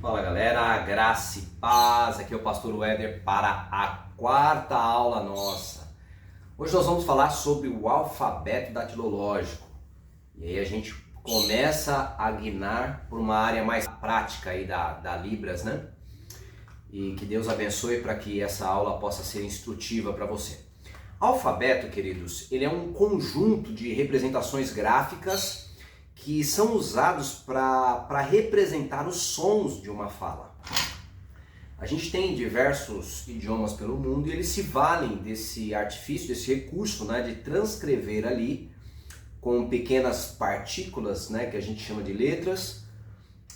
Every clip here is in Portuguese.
Fala galera, graça e paz, aqui é o pastor Éder para a quarta aula nossa. Hoje nós vamos falar sobre o alfabeto datilológico. E aí a gente começa a guinar por uma área mais prática aí da Libras, né? E que Deus abençoe para que essa aula possa ser instrutiva para você. Alfabeto, queridos, ele é um conjunto de representações gráficas que são usados para representar os sons de uma fala. A gente tem diversos idiomas pelo mundo e eles se valem desse artifício, desse recurso, né, de transcrever ali com pequenas partículas, né, que a gente chama de letras,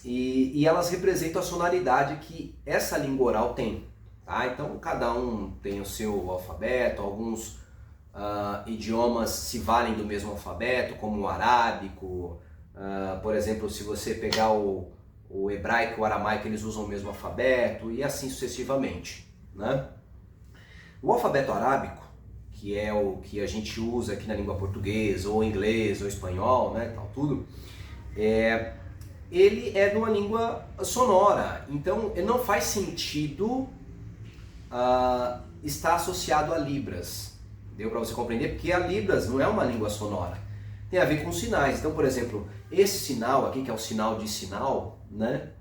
e elas representam a sonoridade que essa língua oral tem. Tá? Então cada um tem o seu alfabeto, alguns idiomas se valem do mesmo alfabeto, como o arábico. Por exemplo, se você pegar o hebraico e o aramaico, eles usam o mesmo alfabeto e assim sucessivamente, né? O alfabeto arábico, que é o que a gente usa aqui na língua portuguesa, ou inglês, ou espanhol, né, tal, tudo, ele é de uma língua sonora, então não faz sentido estar associado a Libras. Deu para você compreender? Porque a Libras não é uma língua sonora. Tem a ver com sinais. Então, por exemplo, esse sinal aqui, que é o sinal de sinal, né?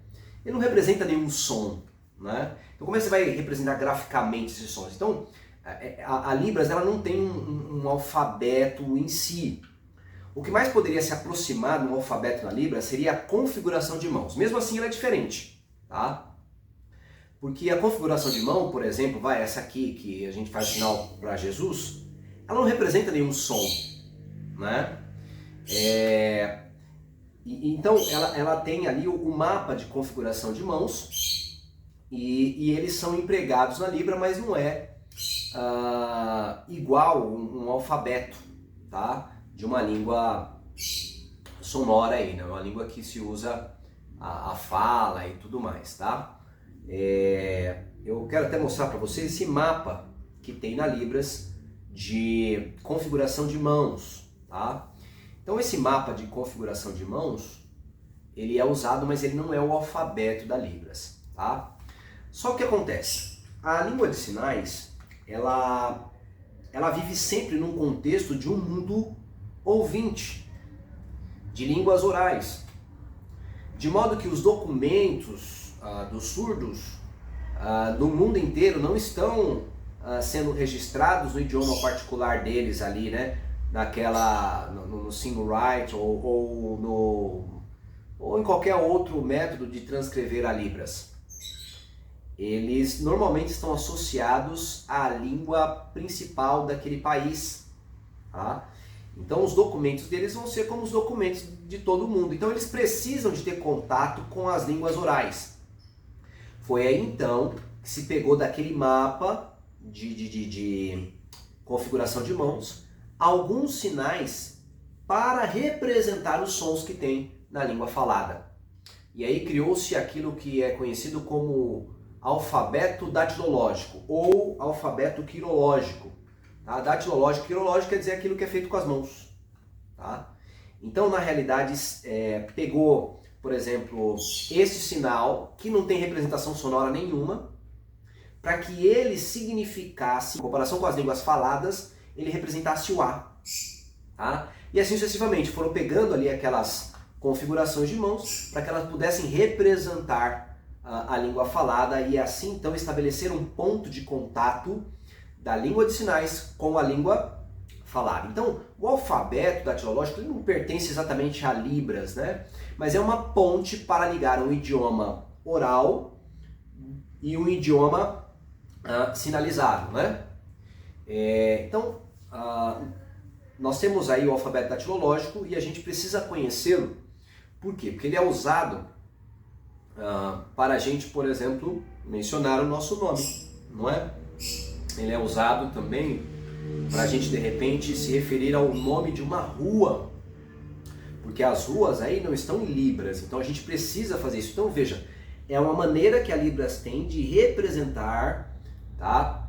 Ele não representa nenhum som, né? Então, como é que você vai representar graficamente esses sons? Então, a Libras ela não tem um alfabeto em si. O que mais poderia se aproximar de um alfabeto na Libras seria a configuração de mãos. Mesmo assim, ela é diferente, tá? Porque a configuração de mão, por exemplo, essa aqui que a gente faz sinal para Jesus, ela não representa nenhum som, né? Então ela tem ali o mapa de configuração de mãos e eles são empregados na Libra, mas não é igual um alfabeto, tá? De uma língua sonora aí, né? Uma língua que se usa a fala e tudo mais, tá? Eu quero até mostrar para vocês esse mapa que tem na Libras de configuração de mãos, tá? Então esse mapa de configuração de mãos, ele é usado, mas ele não é o alfabeto da Libras, tá? Só que o que acontece? A língua de sinais, ela vive sempre num contexto de um mundo ouvinte, de línguas orais, de modo que os documentos dos surdos no mundo inteiro não estão sendo registrados no idioma particular deles ali, né? No single write ou em qualquer outro método de transcrever a Libras. Eles normalmente estão associados à língua principal daquele país, tá? Então os documentos deles vão ser como os documentos de todo mundo. Então eles precisam de ter contato com as línguas orais. Foi aí então que se pegou daquele mapa de configuração de mãos alguns sinais para representar os sons que tem na língua falada. E aí criou-se aquilo que é conhecido como alfabeto datilológico ou alfabeto quirológico. Tá? Datilológico e quirológico quer dizer aquilo que é feito com as mãos. Tá? Então, na realidade, pegou, por exemplo, este sinal, que não tem representação sonora nenhuma, para que ele significasse, em comparação com as línguas faladas, ele representasse o A. Tá? E assim sucessivamente, foram pegando ali aquelas configurações de mãos para que elas pudessem representar a língua falada e assim então estabelecer um ponto de contato da língua de sinais com a língua falada. Então, o alfabeto datilológico ele não pertence exatamente a Libras, né? Mas é uma ponte para ligar um idioma oral e um idioma sinalizado, né? Então, nós temos aí o alfabeto datilológico e a gente precisa conhecê-lo. Por quê? Porque ele é usado para a gente, por exemplo, mencionar o nosso nome, não é? Ele é usado também para a gente, de repente, se referir ao nome de uma rua, porque as ruas aí não estão em Libras, então a gente precisa fazer isso. Então veja, é uma maneira que a Libras tem de representar, tá?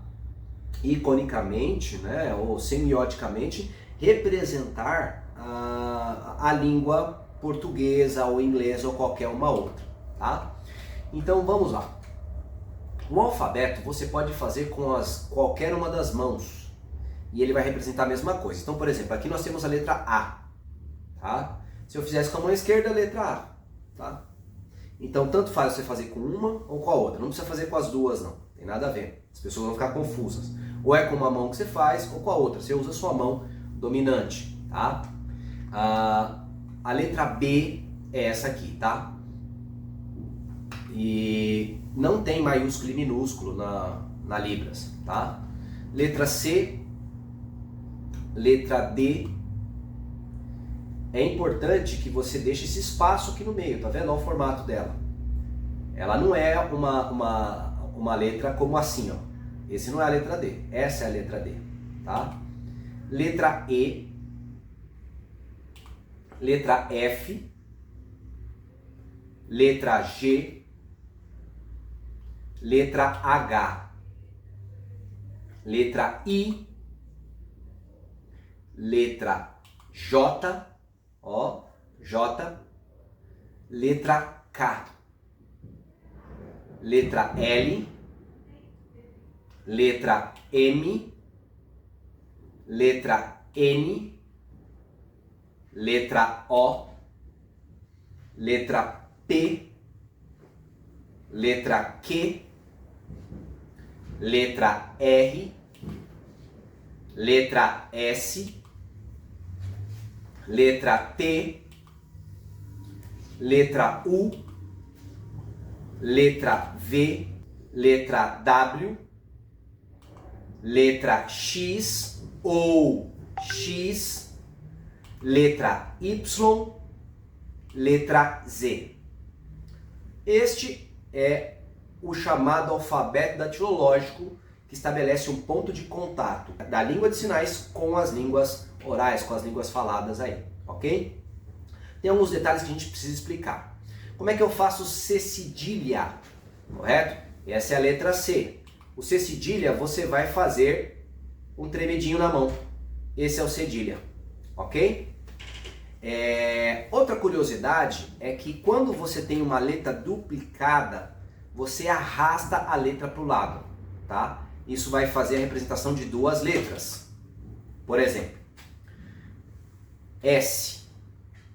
Iconicamente, né, ou semioticamente, representar a língua portuguesa ou inglesa ou qualquer uma outra, tá? Então vamos lá. O alfabeto você pode fazer com qualquer uma das mãos e ele vai representar a mesma coisa. Então, por exemplo, aqui nós temos a letra A, tá? Se eu fizesse com a mão esquerda, a letra A, tá? Então, tanto faz você fazer com uma ou com a outra. Não precisa fazer com as duas, não. Tem nada a ver. As pessoas vão ficar confusas. Ou é com uma mão que você faz ou com a outra. Você usa a sua mão dominante, tá? A letra B é essa aqui, tá? E não tem maiúsculo e minúsculo na Libras, tá? Letra C, letra D. É importante que você deixe esse espaço aqui no meio, tá vendo? Olha o formato dela. Ela não é uma letra como assim, ó. Esse não é a letra D, essa é a letra D, tá? Letra E, letra F, letra G, letra H, letra I, letra J, ó, J, letra K, letra L, letra M, letra N, letra O, letra P, letra Q, letra R, letra S, letra T, letra U, letra V, letra W, letra X ou X, letra Y, letra Z. Este é o chamado alfabeto datilológico, que estabelece um ponto de contato da língua de sinais com as línguas orais, com as línguas faladas aí, ok? Tem alguns detalhes que a gente precisa explicar. Como é que eu faço C cedilha, correto? Essa é a letra C. O C cedilha você vai fazer um tremedinho na mão. Esse é o cedilha, ok? Outra curiosidade é que quando você tem uma letra duplicada, você arrasta a letra para o lado, tá? Isso vai fazer a representação de duas letras. Por exemplo, S,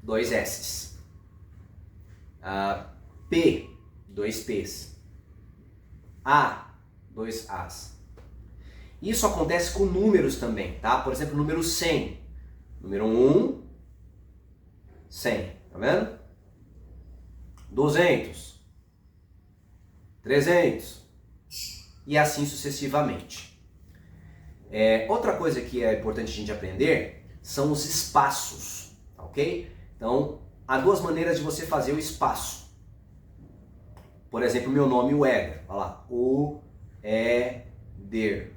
dois S's. P, dois P's. A, dois A's. Isso acontece com números também, tá? Por exemplo, número 100. Número 1, 100, tá vendo? 200, 300 e assim sucessivamente. Outra coisa que é importante a gente aprender são os espaços, ok? Então, há duas maneiras de você fazer o espaço. Por exemplo, meu nome, o Éder. Olha lá, o Éder,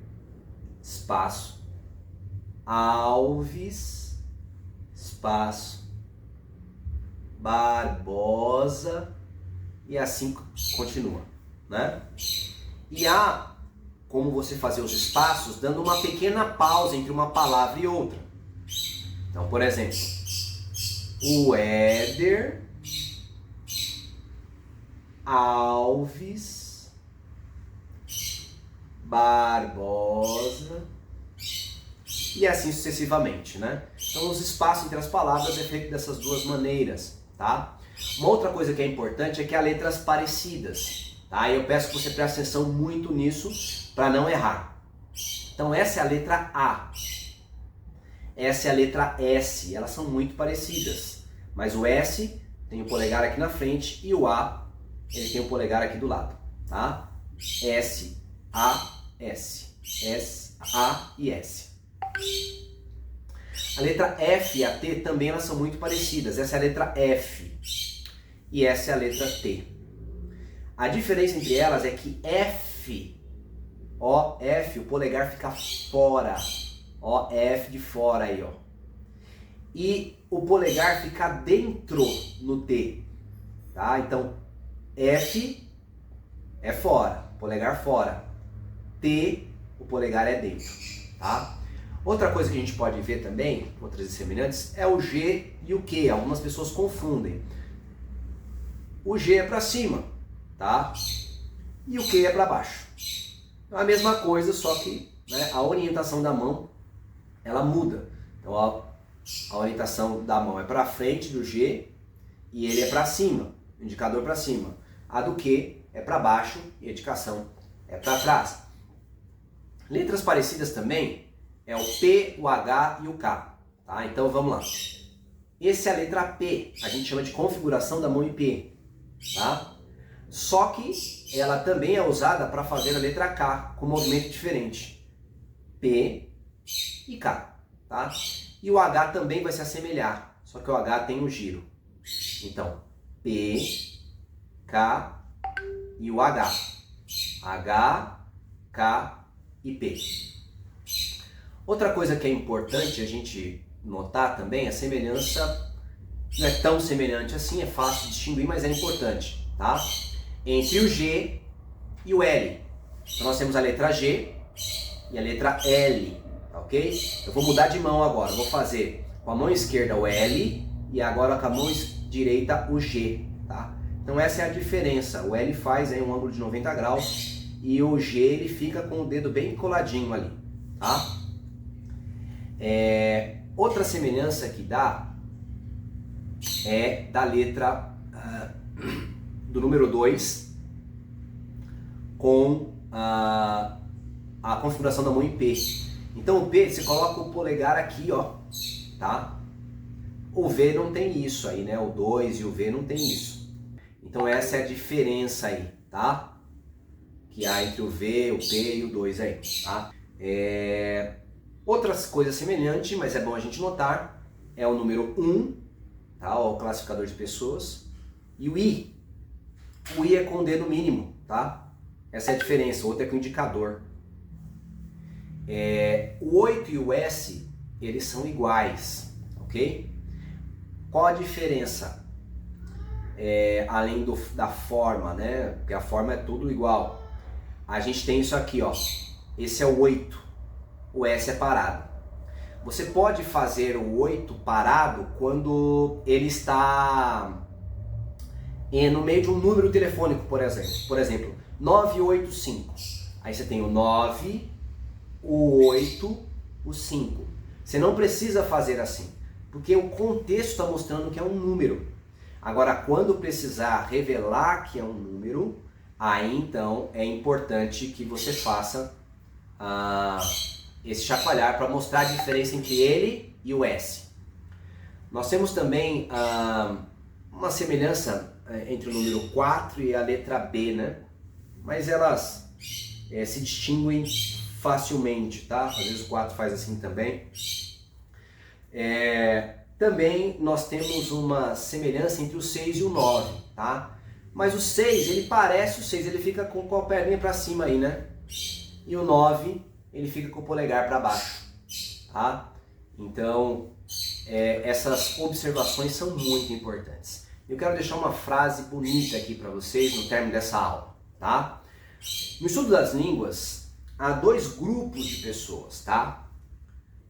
espaço, Alves, espaço, Barbosa, e assim continua, né? E há como você fazer os espaços dando uma pequena pausa entre uma palavra e outra. Então, por exemplo, o Éder Alves Barbosa, e assim sucessivamente, né? Então, os espaços entre as palavras é feito dessas duas maneiras, tá? Uma outra coisa que é importante é que há letras parecidas, tá? Eu peço que você preste atenção muito nisso para não errar. Então, essa é a letra A. Essa é a letra S. Elas são muito parecidas, mas o S tem o polegar aqui na frente e o A ele tem o polegar aqui do lado, tá? S, A, S. S, A e S. A letra F e a T também elas são muito parecidas. Essa é a letra F e essa é a letra T. A diferença entre elas é que F, ó, F, o polegar fica fora. Ó, F de fora aí, ó. E o polegar fica dentro no T, tá? Então, F é fora, polegar fora. T, o polegar é dentro, tá? Outra coisa que a gente pode ver também, outras semelhantes, é o G e o Q. Algumas pessoas confundem. O G é para cima, tá? E o Q é para baixo. Então, a mesma coisa, só que, né, a orientação da mão ela muda. Então a orientação da mão é para frente do G e ele é para cima, o indicador para cima. A do Q é para baixo e a indicação é para trás. Letras parecidas também é o P, o H e o K. Tá? Então vamos lá. Essa é a letra P, a gente chama de configuração da mão em P. Tá? Só que ela também é usada para fazer a letra K com movimento diferente. P e K. Tá? E o H também vai se assemelhar, só que o H tem um giro. Então, P, K e o H. H, K e P. Outra coisa que é importante a gente notar também, a semelhança não é tão semelhante assim, é fácil de distinguir, mas é importante, tá? Entre o G e o L. Então nós temos a letra G e a letra L, tá ok? Eu vou mudar de mão agora, vou fazer com a mão esquerda o L e agora com a mão direita o G, tá? Então essa é a diferença, o L faz aí um ângulo de 90 graus e o G ele fica com o dedo bem coladinho ali, tá? Outra semelhança que dá é da letra do número 2 com a configuração da mão em P. Então o P, você coloca o polegar aqui, ó, tá? O V não tem isso aí, né? O 2 e o V não tem isso. Então essa é a diferença aí, tá? Que há entre o V, o P e o 2 aí, tá? Outras coisas semelhantes, mas é bom a gente notar, é o número 1, tá? O classificador de pessoas, e o I. O I é com o dedo mínimo, tá? Essa é a diferença, o outro é com o indicador. O 8 e o S, eles são iguais, ok? Qual a diferença? Além da forma, né? Porque a forma é tudo igual. A gente tem isso aqui, ó. Esse é o 8. O S é parado. Você pode fazer o 8 parado quando ele está no meio de um número telefônico, por exemplo. Por exemplo, 985. Aí você tem o 9, o 8, o 5. Você não precisa fazer assim, porque o contexto está mostrando que é um número. Agora, quando precisar revelar que é um número, aí então é importante que você faça esse chacoalhar para mostrar a diferença entre ele e o S. Nós temos também uma semelhança entre o número 4 e a letra B, né? Mas elas se distinguem facilmente, tá? Às vezes o 4 faz assim também. Também nós temos uma semelhança entre o 6 e o 9, tá? Mas o 6, ele parece o 6, ele fica com a perninha para cima aí, né? E o 9, ele fica com o polegar para baixo, tá? Então, essas observações são muito importantes. Eu quero deixar uma frase bonita aqui para vocês no término dessa aula, tá? No estudo das línguas, há dois grupos de pessoas, tá?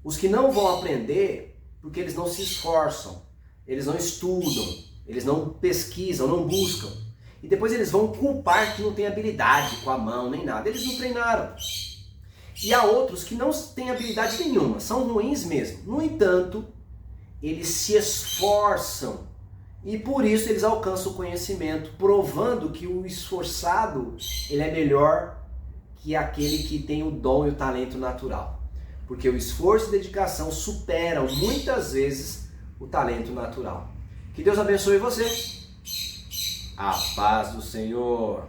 Os que não vão aprender porque eles não se esforçam, eles não estudam, eles não pesquisam, não buscam. E depois eles vão culpar que não tem habilidade com a mão nem nada, eles não treinaram. E há outros que não têm habilidade nenhuma, são ruins mesmo. No entanto, eles se esforçam e por isso eles alcançam o conhecimento, provando que o esforçado ele é melhor que aquele que tem o dom e o talento natural. Porque o esforço e dedicação superam muitas vezes o talento natural. Que Deus abençoe você. A paz do Senhor.